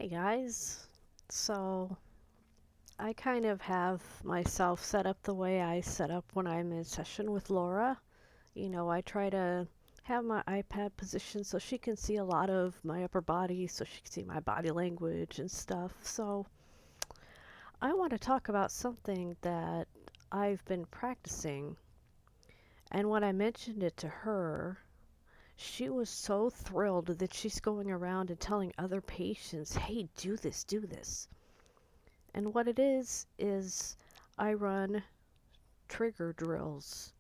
Hey guys. So, I kind of have myself set up the way I set up when I'm in session with Laura. I try to have my iPad positioned so she can see a lot of my upper body, so she can see my body language and stuff. So, I want to talk about something that I've been practicing. And when I mentioned it to her, she was so thrilled that she's going around and telling other patients, hey, do this, do this. And what it is I run trigger drills.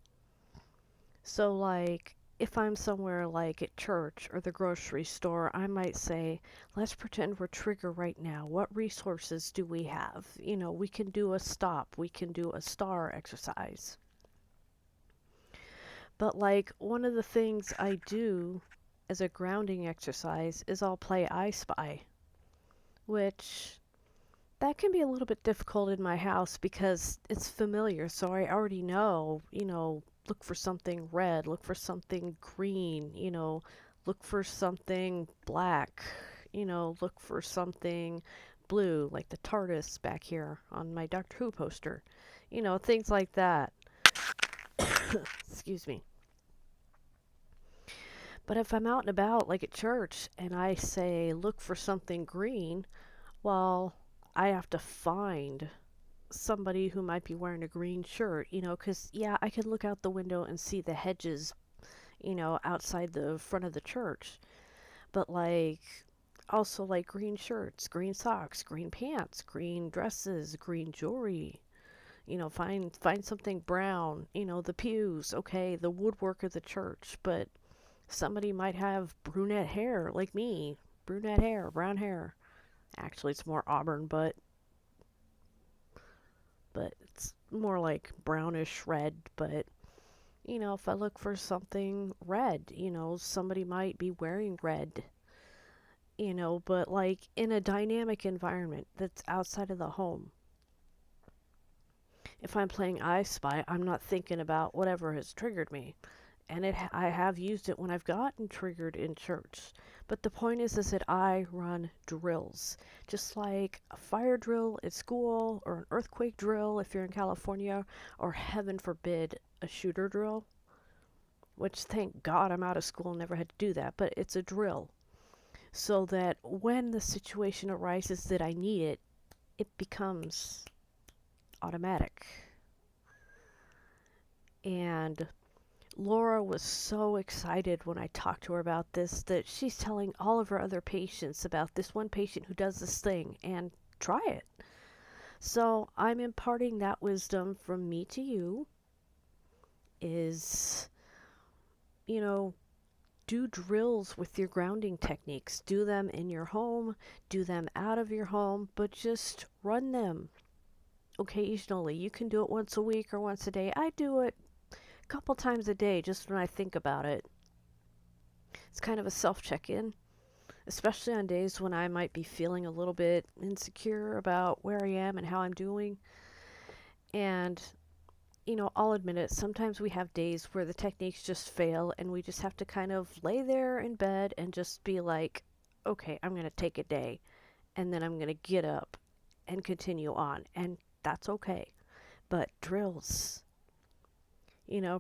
So, like, if I'm somewhere like at church or the grocery store, I might say, let's pretend we're trigger right now. What resources do we have? We can do a stop, we can do a star exercise. But, like, one of the things I do as a grounding exercise is I'll play I Spy, which that can be a little bit difficult in my house because it's familiar. So I already know, look for something red, look for something green, look for something black, look for something blue, like the TARDIS back here on my Doctor Who poster, things like that. Excuse me. But if I'm out and about, like at church, and I say, look for something green, well, I have to find somebody who might be wearing a green shirt, because, yeah, I can look out the window and see the hedges, outside the front of the church. But, like, also like green shirts, green socks, green pants, green dresses, green jewelry. Find something brown, the pews, okay, the woodwork of the church, but somebody might have brunette hair like me. Brunette hair, brown hair. Actually, it's more auburn, but it's more like brownish red. But, if I look for something red, somebody might be wearing red, but like in a dynamic environment that's outside of the home. If I'm playing I Spy, I'm not thinking about whatever has triggered me. And I have used it when I've gotten triggered in church. But the point is that I run drills, just like a fire drill at school, or an earthquake drill if you're in California, or heaven forbid, a shooter drill. Which, thank God, I'm out of school and never had to do that. But it's a drill, so that when the situation arises that I need it, it becomes automatic. And Laura was so excited when I talked to her about this that she's telling all of her other patients about this one patient who does this thing and try it. So I'm imparting that wisdom from me to you is, you know, do drills with your grounding techniques. Do them in your home, do them out of your home, but just run them occasionally. You can do it once a week or once a day. I do it a couple times a day just when I think about it. It's kind of a self check in, especially on days when I might be feeling a little bit insecure about where I am and how I'm doing. And, I'll admit it, sometimes we have days where the techniques just fail and we just have to kind of lay there in bed and just be like, okay, I'm going to take a day and then I'm going to get up and continue on. And that's okay. But drills,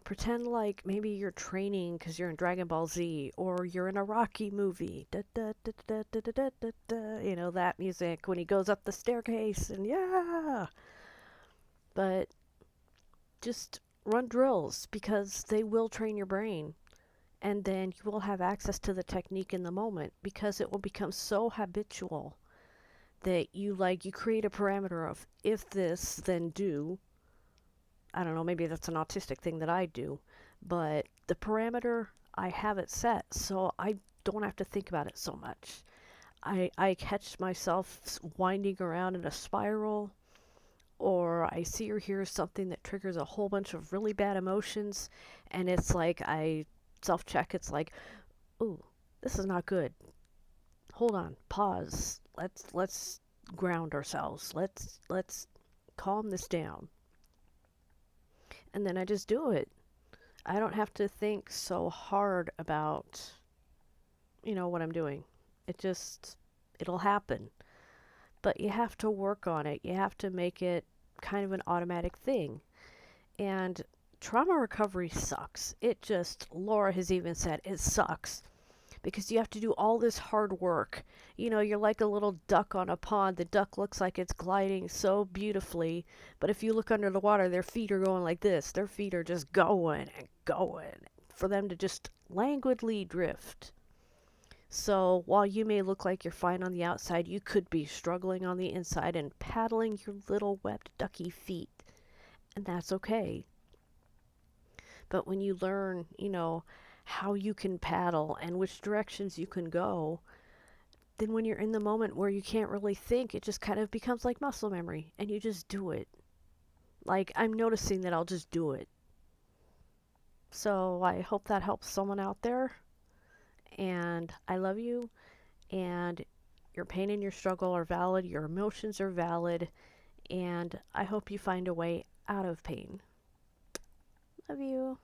pretend like maybe you're training because you're in Dragon Ball Z or you're in a Rocky movie. Da, da, da, da, da, da, da, da, da. That music when he goes up the staircase and yeah. But just run drills because they will train your brain. And then you will have access to the technique in the moment because it will become so habitual that you create a parameter of if this, then do. I don't know, maybe that's an autistic thing that I do, but the parameter, I have it set so I don't have to think about it so much. I catch myself winding around in a spiral, or I see or hear something that triggers a whole bunch of really bad emotions, and it's like I self check. It's like, ooh, this is not good. Hold on, pause. Let's ground ourselves. Let's calm this down. And then I just do it. I don't have to think so hard about, what I'm doing. It'll happen. but you have to work on it. You have to make it kind of an automatic thing. And trauma recovery sucks. It just, Laura has even said, it sucks because you have to do all this hard work. You know, you're like a little duck on a pond. The duck looks like it's gliding so beautifully, but if you look under the water, their feet are going like this. Their feet are just going and going for them to just languidly drift. So while you may look like you're fine on the outside, you could be struggling on the inside and paddling your little webbed ducky feet. And that's okay. But when you learn, how you can paddle and which directions you can go, then when you're in the moment where you can't really think, it just kind of becomes like muscle memory and you just do it. Like, I'm noticing that I'll just do it. So I hope that helps someone out there. And I love you. And your pain and your struggle are valid. Your emotions are valid. And I hope you find a way out of pain. Love you.